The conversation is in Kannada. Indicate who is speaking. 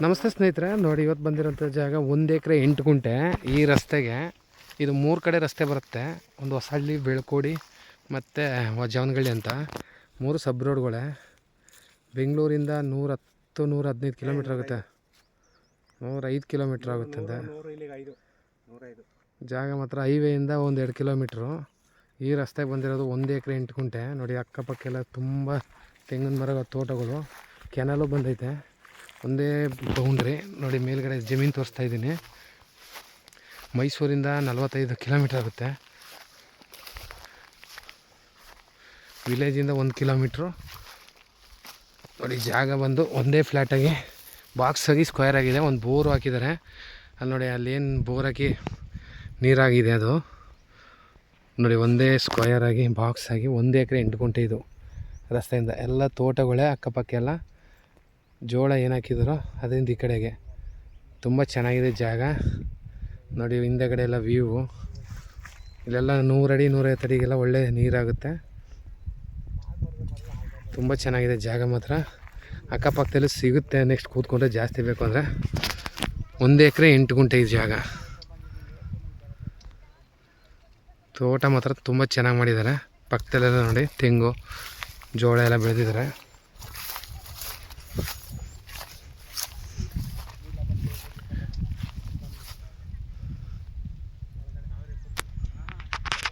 Speaker 1: ನಮಸ್ತೆ ಸ್ನೇಹಿತರೆ, ನೋಡಿ ಇವತ್ತು ಬಂದಿರೋಂಥ ಜಾಗ 1 ಎಕರೆ 8 ಗುಂಟೆ. ಈ ರಸ್ತೆಗೆ ಇದು 3 ಕಡೆ ರಸ್ತೆ ಬರುತ್ತೆ. ಒಂದು ಹೊಸಹಳ್ಳಿ, ಬೆಳ್ಕೋಡಿ ಮತ್ತು ಜವನಗಳ್ಳಿ ಅಂತ 3 ಸಬ್ ರೋಡ್ಗಳೇ. ಬೆಂಗಳೂರಿಂದ 110-115 ಕಿಲೋಮೀಟ್ರ್ ಆಗುತ್ತೆ. 105 ಕಿಲೋಮೀಟ್ರ್ ಆಗುತ್ತೆ ಅಂತ ಜಾಗ. ಮಾತ್ರ ಹೈವೇಯಿಂದ 1-2 ಕಿಲೋಮೀಟ್ರು. ಈ ರಸ್ತೆಗೆ ಬಂದಿರೋದು 1 ಎಕರೆ 8 ಗುಂಟೆ. ನೋಡಿ ಅಕ್ಕಪಕ್ಕ ಎಲ್ಲ ತುಂಬ ತೆಂಗಿನ ಮರ ತೋಟಗಳು, ಕೆನಲು ಬಂದೈತೆ. ಒಂದೇ ಬೌಂಡ್ರಿ. ನೋಡಿ ಮೇಲ್ಗಡೆ ಜಮೀನು ತೋರಿಸ್ತಾ ಇದ್ದೀನಿ. ಮೈಸೂರಿಂದ 45 ಕಿಲೋಮೀಟ್ರ್ ಆಗುತ್ತೆ. ವಿಲೇಜಿಂದ 1 ಕಿಲೋಮೀಟ್ರು. ನೋಡಿ ಜಾಗ ಬಂದು ಒಂದೇ ಫ್ಲ್ಯಾಟಾಗಿ ಬಾಕ್ಸ್ ಆಗಿ ಸ್ಕ್ವೇರ್ ಆಗಿದೆ. ಒಂದು ಬೋರು ಹಾಕಿದ್ದಾರೆ ಅಲ್ಲಿ. ನೋಡಿ ಅಲ್ಲೇನು ಬೋರ್ ಹಾಕಿ ನೀರಾಗಿದೆ ಅದು. ನೋಡಿ ಒಂದೇ ಸ್ಕ್ವೇರ್ ಆಗಿ ಬಾಕ್ಸ್ ಆಗಿ 1 ಎಕರೆ 8 ಗುಂಟೆ. ಇದು ರಸ್ತೆಯಿಂದ ಎಲ್ಲ ತೋಟಗಳೇ, ಅಕ್ಕಪಕ್ಕ ಎಲ್ಲ ಜೋಳ ಏನು ಹಾಕಿದಾರೋ ಅದರಿಂದ ಈ ಕಡೆಗೆ ತುಂಬ ಚೆನ್ನಾಗಿದೆ ಜಾಗ. ನೋಡಿ ಹಿಂದೆಗಡೆ ಎಲ್ಲ ವ್ಯೂ. ಇಲ್ಲೆಲ್ಲ 100 ಅಡಿ 150 ಅಡಿಗೆಲ್ಲ ಒಳ್ಳೆ ನೀರಾಗುತ್ತೆ. ತುಂಬ ಚೆನ್ನಾಗಿದೆ ಜಾಗ ಮಾತ್ರ. ಅಕ್ಕಪಕ್ಕದಲ್ಲಿ ಸಿಗುತ್ತೆ. ನೆಕ್ಸ್ಟ್ ಕೂತ್ಕೊಂಡ್ರೆ ಜಾಸ್ತಿ ಬೇಕು ಅಂದರೆ 1 ಎಕರೆ 8 ಗುಂಟೆ ಈ ಜಾಗ. ತೋಟ ಮಾತ್ರ ತುಂಬ ಚೆನ್ನಾಗಿ ಮಾಡಿದ್ದಾರೆ. ಪಕ್ಕದಲ್ಲೆಲ್ಲ ನೋಡಿ ತೆಂಗು, ಜೋಳ ಎಲ್ಲ ಬೆಳೆದಿದ್ದಾರೆ.